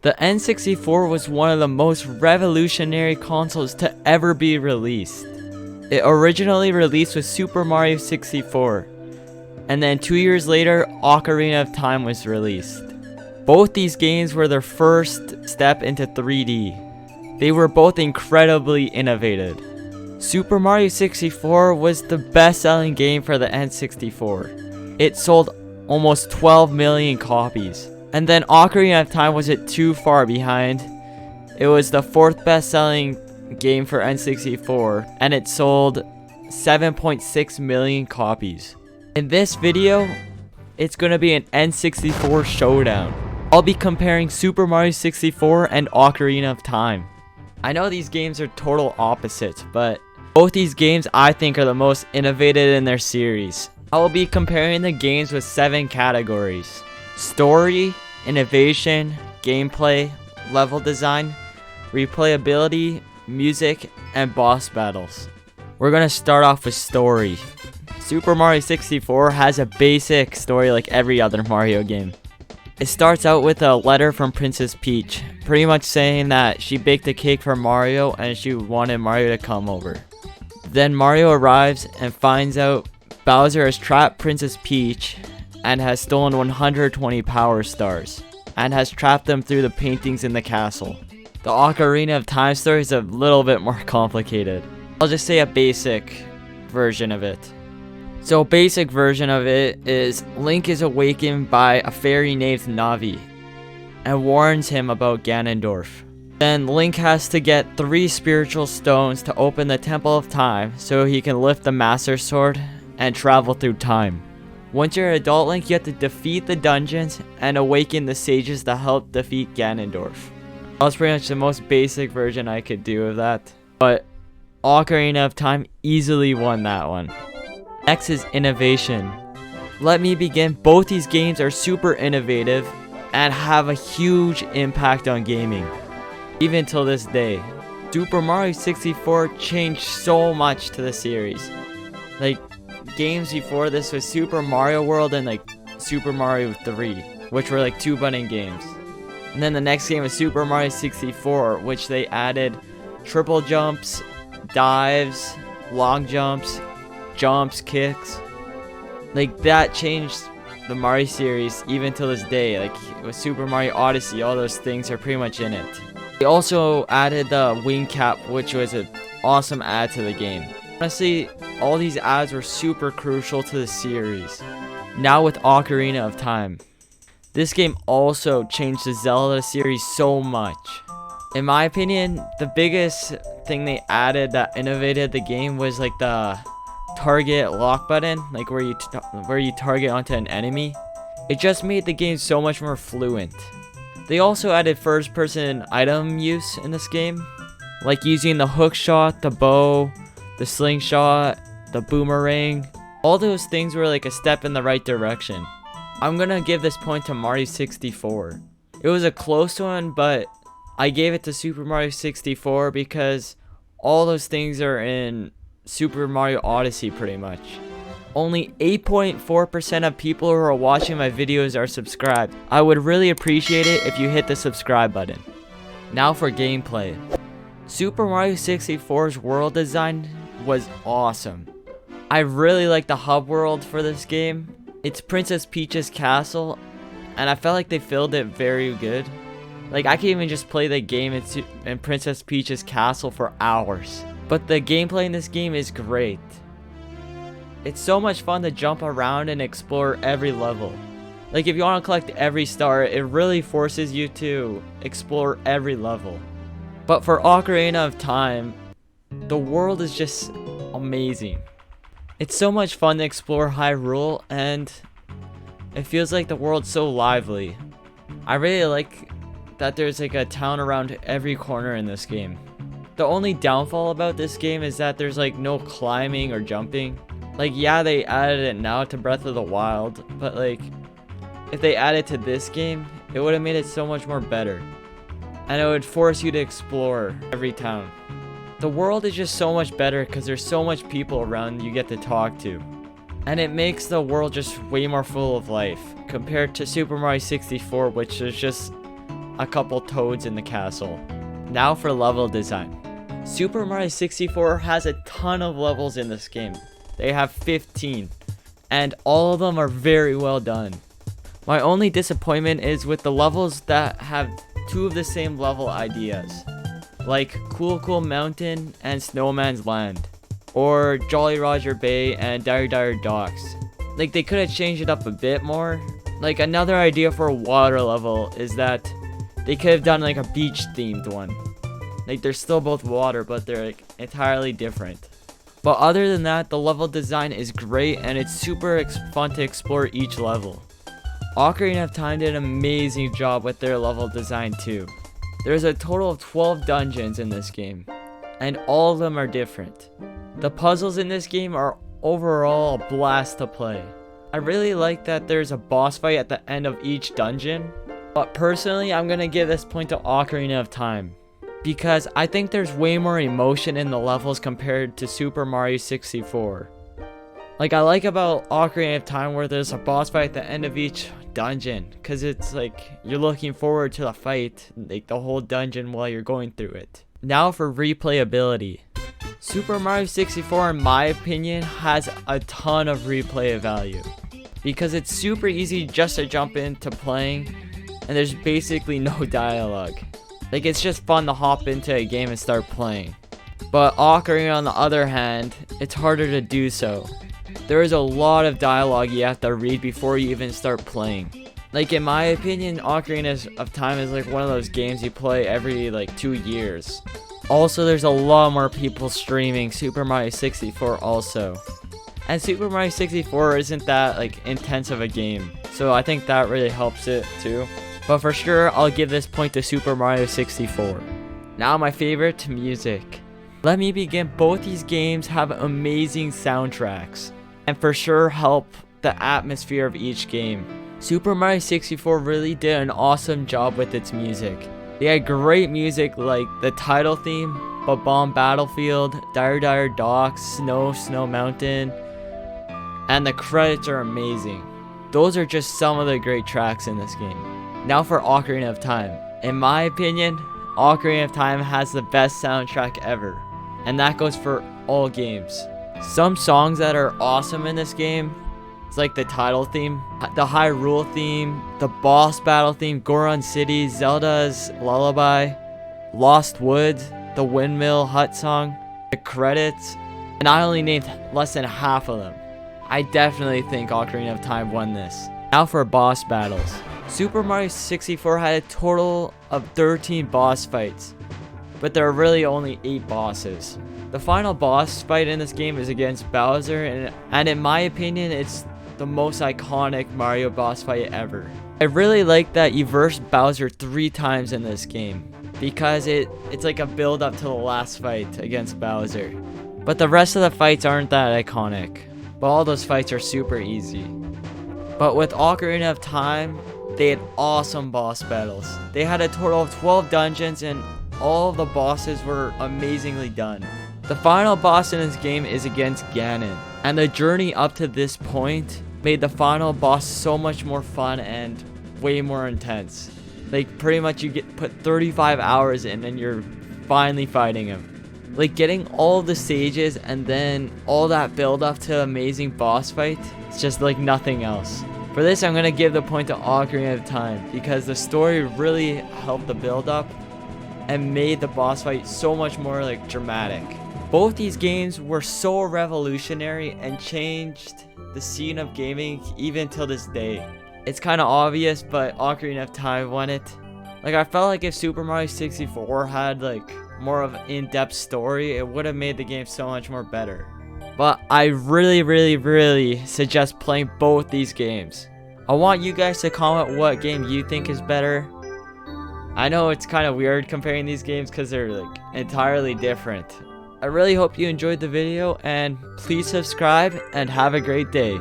The N64 was one of the most revolutionary consoles to ever be released. It originally released with Super Mario 64, and then 2 years later, Ocarina of Time was released. Both these games were their first step into 3D. They were both incredibly innovative. Super Mario 64 was the best-selling game for the N64. It sold almost 12 million copies. And then Ocarina of Time wasn't too far behind. It was the fourth best-selling game for N64, and it sold 7.6 million copies. In this video, it's gonna be an N64 showdown. I'll be comparing Super Mario 64 and Ocarina of Time. I know these games are total opposites, but both these games I think are the most innovative in their series. I will be comparing the games with 7 categories: story, innovation, gameplay, level design, replayability, music, and boss battles. We're gonna start off with story. Super Mario 64 has a basic story like every other Mario game. It starts out with a letter from Princess Peach, pretty much saying that she baked a cake for Mario and she wanted Mario to come over. Then Mario arrives and finds out Bowser has trapped Princess Peach and has stolen 120 power stars and has trapped them through the paintings in the castle. The Ocarina of Time story is a little bit more complicated. I'll just say a basic version of it. So basic version of it is Link is awakened by a fairy named Navi and warns him about Ganondorf. Then Link has to get 3 spiritual stones to open the Temple of Time so he can lift the Master Sword and travel through time. Once you're an adult Link, you have to defeat the dungeons and awaken the sages to help defeat Ganondorf. That was pretty much the most basic version I could do of that, but Ocarina of Time easily won that one. Next is innovation. Let me begin. Both these games are super innovative and have a huge impact on gaming, even till this day. Super Mario 64 changed so much to the series. Like, games before this was Super Mario World and like Super Mario 3, which were like 2-button games. And then the next game was Super Mario 64, which they added triple jumps, dives, long jumps, kicks. Like, that changed the Mario series even till this day. Like, with Super Mario Odyssey, all those things are pretty much in it. They also added the wing cap, which was an awesome add to the game. Honestly, all these adds were super crucial to the series. Now with Ocarina of Time, this game also changed the Zelda series so much. In my opinion, the biggest thing they added that innovated the game was like the target lock button, like where you target onto an enemy. It just made the game so much more fluent. They also added first-person item use in this game, like using the hook shot, the bow, the slingshot, the boomerang. All those things were like a step in the right direction. I'm gonna give this point to Mario 64. It was a close one, but I gave it to Super Mario 64 because all those things are in Super Mario Odyssey pretty much. Only 8.4% of people who are watching my videos are subscribed. I would really appreciate it if you hit the subscribe button. Now for gameplay. Super Mario 64's world design was awesome. I really like the hub world for this game. It's Princess Peach's castle, and I felt like they filled it very good. Like, I can even just play the game in Princess Peach's castle for hours. But the gameplay in this game is great. It's so much fun to jump around and explore every level. Like, if you want to collect every star, it really forces you to explore every level. But for Ocarina of Time, the world is just amazing. It's so much fun to explore Hyrule, and it feels like the world's so lively. I really like that there's like a town around every corner in this game. The only downfall about this game is that there's like no climbing or jumping. Like, yeah, they added it now to Breath of the Wild, but like, if they added to this game, it would have made it so much more better. And it would force you to explore every town. The world is just so much better because there's so much people around you get to talk to. And it makes the world just way more full of life compared to Super Mario 64, which is just a couple toads in the castle. Now for level design. Super Mario 64 has a ton of levels in this game. They have 15, and all of them are very well done. My only disappointment is with the levels that have two of the same level ideas, like Cool Cool Mountain and Snowman's Land, or Jolly Roger Bay and Dire Dire Docks. Like, they could have changed it up a bit more. Like, another idea for a water level is that they could have done like a beach themed one. Like, they're still both water, but they're like entirely different. But other than that, the level design is great and it's super fun to explore each level. Ocarina of Time did an amazing job with their level design too. There's a total of 12 dungeons in this game, and all of them are different. The puzzles in this game are overall a blast to play. I really like that there's a boss fight at the end of each dungeon, but personally I'm gonna give this point to Ocarina of Time, because I think there's way more emotion in the levels compared to Super Mario 64. Like, I like about Ocarina of Time where there's a boss fight at the end of each dungeon, because it's like you're looking forward to the fight, like the whole dungeon while you're going through it. Now for replayability. Super Mario 64, in my opinion, has a ton of replay value, because it's super easy just to jump into playing, and there's basically no dialogue. Like, it's just fun to hop into a game and start playing. But Ocarina, on the other hand, it's harder to do so. There is a lot of dialogue you have to read before you even start playing. Like, in my opinion, Ocarina of Time is like one of those games you play every like 2 years. Also, there's a lot more people streaming Super Mario 64 also. And Super Mario 64 isn't that like intense of a game, so I think that really helps it too. But for sure, I'll give this point to Super Mario 64. Now my favorite, music. Let me begin, both these games have amazing soundtracks, and for sure help the atmosphere of each game. Super Mario 64 really did an awesome job with its music. They had great music like the title theme, Bomb Battlefield, Dire Dire Docks, Snow Mountain, and the credits are amazing. Those are just some of the great tracks in this game. Now for Ocarina of Time. In my opinion, Ocarina of Time has the best soundtrack ever, and that goes for all games. Some songs that are awesome in this game, it's like the title theme, the Hyrule theme, the boss battle theme, Goron City, Zelda's Lullaby, Lost Woods, the Windmill Hut song, the credits, and I only named less than half of them. I definitely think Ocarina of Time won this. Now for boss battles. Super Mario 64 had a total of 13 boss fights, but there are really only 8 bosses. The final boss fight in this game is against Bowser, and in my opinion, it's the most iconic Mario boss fight ever. I really like that you verse Bowser 3 times in this game, because it's like a build up to the last fight against Bowser. But the rest of the fights aren't that iconic, but all those fights are super easy. But with Ocarina of Time, they had awesome boss battles. They had a total of 12 dungeons, and all of the bosses were amazingly done. The final boss in this game is against Ganon, and the journey up to this point made the final boss so much more fun and way more intense. Like, pretty much you put 35 hours in and you're finally fighting him. Like, getting all the stages and then all that build up to amazing boss fight, it's just like nothing else. For this, I'm gonna give the point to Ocarina of Time, because the story really helped the build up and made the boss fight so much more like dramatic. Both these games were so revolutionary and changed the scene of gaming even till this day. It's kind of obvious, but Ocarina of Time won it. Like, I felt like if Super Mario 64 had like more of an in-depth story, it would have made the game so much more better. But I really suggest playing both these games. I want you guys to comment what game you think is better. I know it's kind of weird comparing these games because they're like entirely different. I really hope you enjoyed the video, and please subscribe and have a great day.